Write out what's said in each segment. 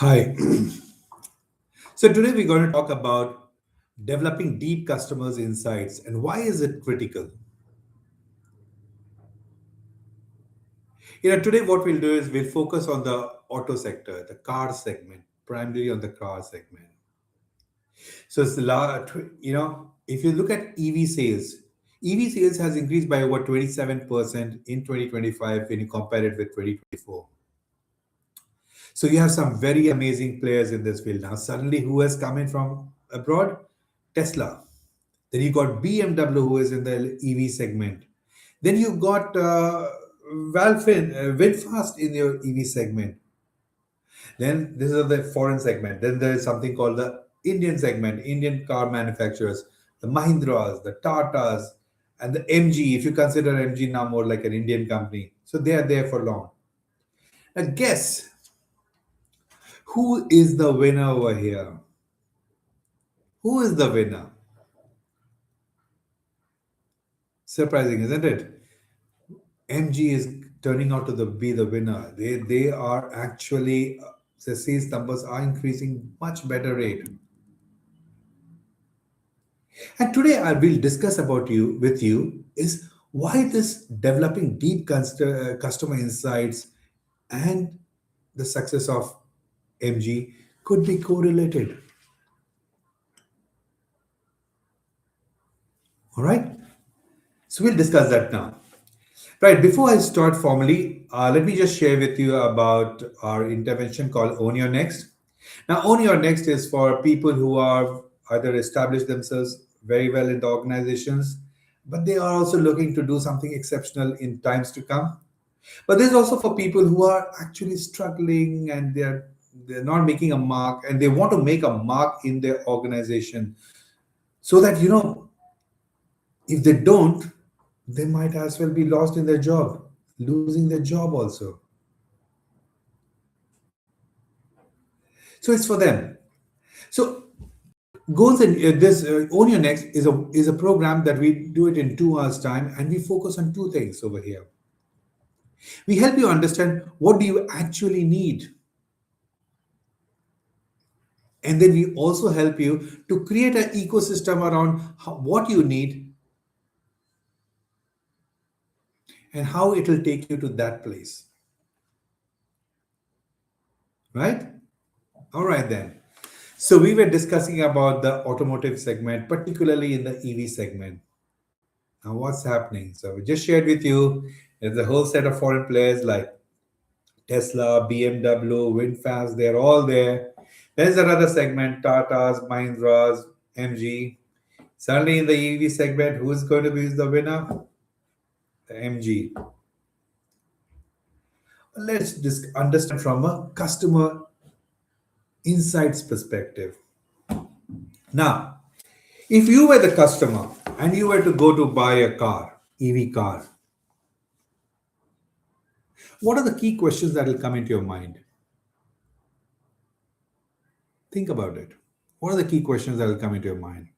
Hi. So today we're going to talk about developing deep customers insights and why is it critical? Today what we'll do is we'll focus on the auto sector, the car segment, primarily on the car segment. So it's if you look at EV sales has increased by over 27% in 2025 when you compare it with 2024. So you have some very amazing players in this field now. Suddenly, who has come in from abroad? Tesla. Then you got BMW, who is in the EV segment. Then you got VinFast in your EV segment. Then this is the foreign segment. Then there is something called the Indian segment, Indian car manufacturers, the Mahindras, the Tatas, and the MG. If you consider MG now more like an Indian company, so they are there for long. Now guess who is the winner over here? Who is the winner? Surprising, isn't it? MG is turning out to be the winner. They are actually the sales numbers are increasing much better rate. And today I will discuss about you with you is why this developing deep customer insights and the success of MG could be correlated. All right. So we'll discuss that now. Right, before I start formally, let me just share with you about our intervention called Own Your Next. Now, Own Your Next is for people who are either established themselves very well in the organizations, but they are also looking to do something exceptional in times to come. But there's also for people who are actually struggling and they're not making a mark and they want to make a mark in their organization so that if they don't, they might as well be lost in their job, losing their job also. So it's for them. So goals and this Own Your Next is a program that we do it in 2 hours time, and we focus on two things over here. We help you understand what do you actually need, and then we also help you to create an ecosystem around what you need and how it will take you to that place. Right? All right then. So we were discussing about the automotive segment, particularly in the EV segment. Now what's happening? So we just shared with you there's a whole set of foreign players like Tesla, BMW, VinFast, they're all there. There's another segment, Tata's, Mahindras, MG. Suddenly in the EV segment, who's going to be the winner? The MG. Let's just understand from a customer insights perspective. Now, if you were the customer and you were to go to buy a car, EV car, what are the key questions that will come into your mind? Think about it. What are the key questions that will come into your mind?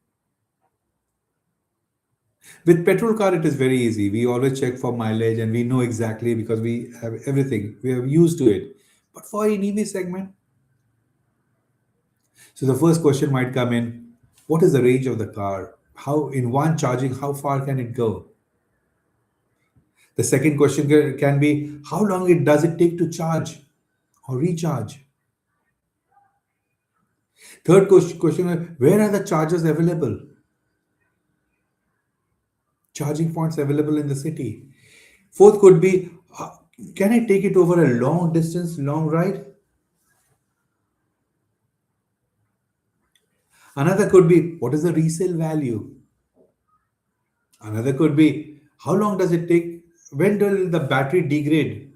With petrol car, it is very easy. We always check for mileage and we know exactly because we have everything. We are used to it. But for an EV segment, so the first question might come in, what is the range of the car? How in one charging, how far can it go? The second question can be, how long does it take to charge or recharge? Third question, where are the chargers available? Charging points available in the city. Fourth could be, can I take it over a long distance, long ride? Another could be, what is the resale value? Another could be, how long does it take? When will the battery degrade?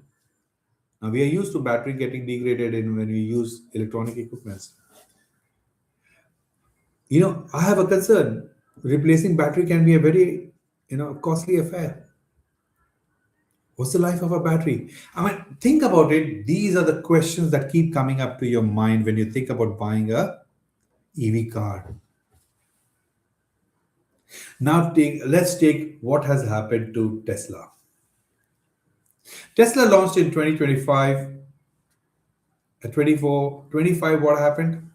Now we are used to battery getting degraded in when we use electronic equipments. I have a concern. Replacing battery can be a very, costly affair. What's the life of a battery? I mean, think about it. These are the questions that keep coming up to your mind when you think about buying a EV car. Now, let's take what has happened to Tesla. Tesla launched in 2025 At 24, 25, what happened?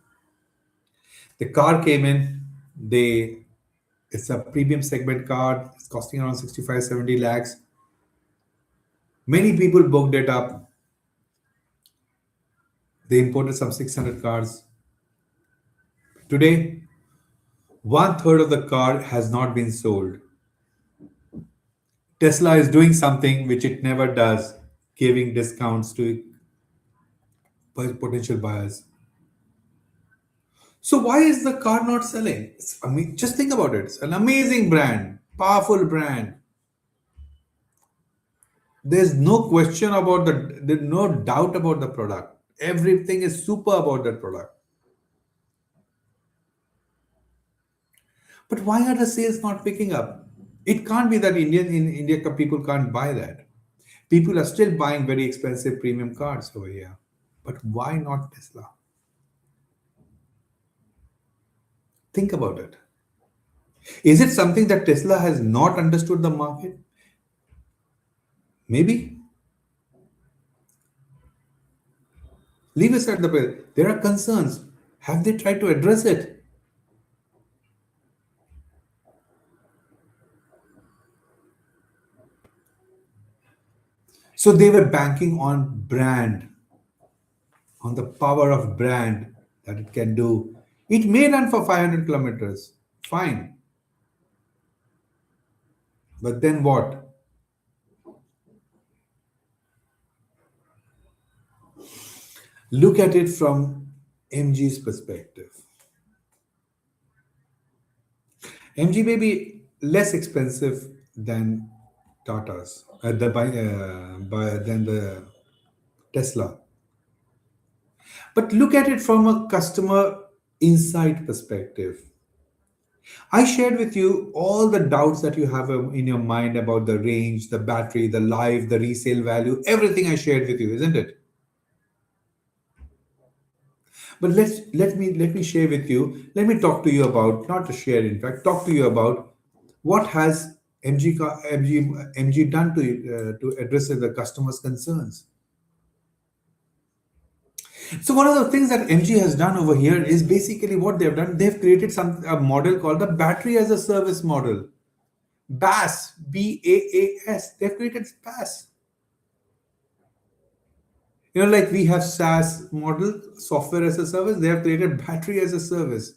The car came in. They It's a premium segment car. It's costing around 65, 70 lakhs. Many people booked it up. They imported some 600 cars. Today, one third of the car has not been sold. Tesla is doing something which it never does, giving discounts to potential buyers. So why is the car not selling? Just think about it. It's an amazing brand, powerful brand. There's no question about there's no doubt about the product. Everything is super about that product. But why are the sales not picking up? It can't be that in India people can't buy that. People are still buying very expensive premium cars over here. But why not Tesla? Think about it. Is it something that Tesla has not understood the market? Maybe. Leave aside the price. There are concerns. Have they tried to address it? So they were banking on brand, on the power of brand that it can do. It may run for 500 kilometers. Fine. But then what? Look at it from MG's perspective. MG may be less expensive than Tata's, than the Tesla. But look at it from a customer insight perspective. I shared with you all the doubts that you have in your mind about the range, the battery, the life, the resale value, everything I shared with you, isn't it? But let me share with you. Let me talk to you about, not to share, in fact, talk to you about what has MG done to address the customers' concerns. So one of the things that MG has done over here is basically what they've done. They've created a model called the battery as a service model. BAS, BAAS. They've created BAS. Like we have SaaS model, software as a service. They have created battery as a service.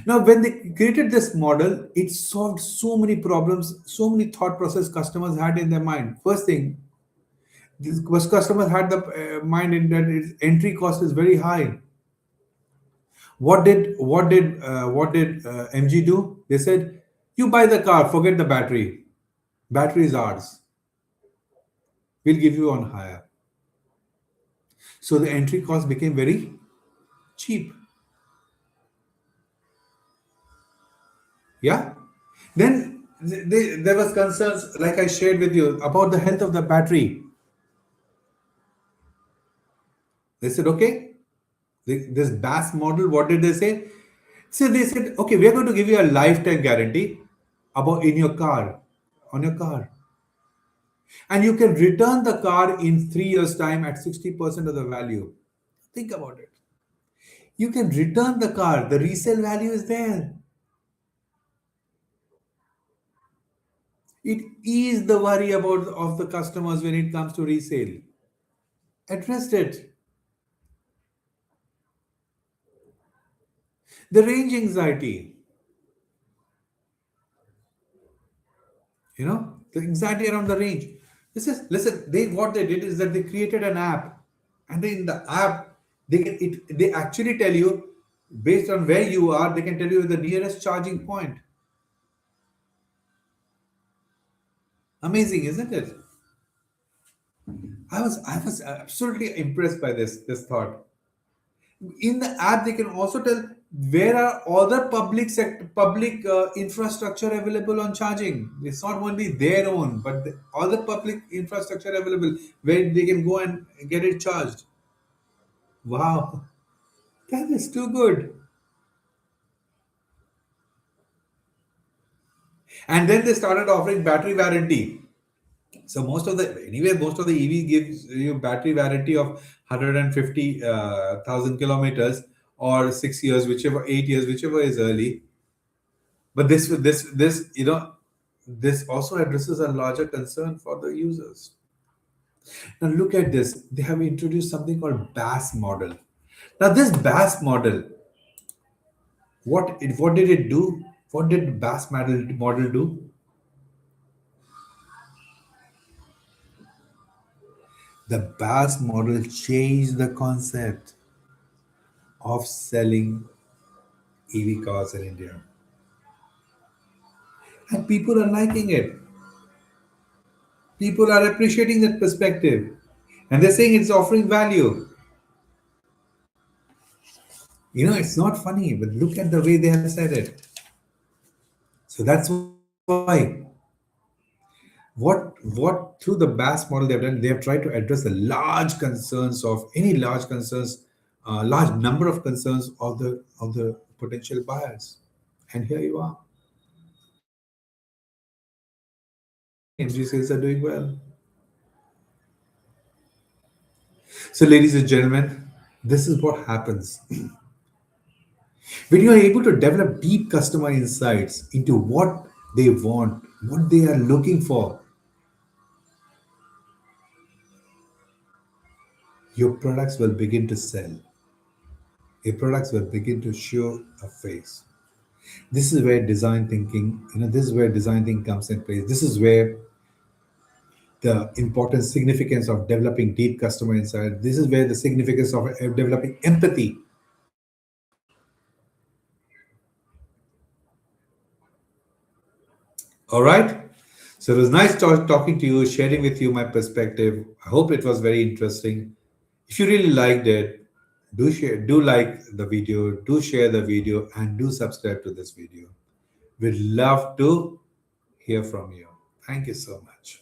Now, when they created this model, it solved so many problems, so many thought process customers had in their mind. First thing, this was customers had the mind in that its entry cost is very high. What did MG do? They said, "You buy the car, forget the battery. Battery is ours. We'll give you on hire." So the entry cost became very cheap. Yeah. Then there was concerns, like I shared with you, about the health of the battery. They said, okay, this BAS model, what did they say? So they said, okay, we are going to give you a lifetime guarantee about in your car, on your car. And you can return the car in 3 years' time at 60% of the value. Think about it. You can return the car, the resale value is there. It eased the worry about of the customers when it comes to resale. Addressed it. The range anxiety, the anxiety around the range. This is listen. They what they did is that they created an app, and in the app they actually tell you based on where you are. They can tell you the nearest charging point. Amazing, isn't it? I was absolutely impressed by this thought. In the app they can also tell where are other public infrastructure available on charging. It's not only their own but the other public infrastructure available where they can go and get it charged. Wow, that is too good. And then they started offering battery warranty. So most of the EV gives you battery warranty of 150,000 kilometers or 6 years, whichever 8 years, whichever is early. But this also addresses a larger concern for the users. Now look at this. They have introduced something called BAS model. Now this BAS model, what did it do? What did BAS model do? The BAS model changed the concept of selling EV cars in India. And people are liking it. People are appreciating that perspective. And they're saying it's offering value. It's not funny, but look at the way they have said it. So that's why what through the BAS model they've done, they have tried to address the large number of concerns of the potential buyers. And here you are. MG sales are doing well. So, ladies and gentlemen, this is what happens when you are able to develop deep customer insights into what they want, what they are looking for. Your products will begin to sell. Your products will begin to show a face. This is where design thinking, this is where design thinking comes in place. This is where the important significance of developing deep customer insight. This is where the significance of developing empathy. All right. So it was nice talking to you, sharing with you my perspective. I hope it was very interesting. If you really liked it, do like the video, do share the video, and do subscribe to this video. We'd love to hear from you. Thank you so much.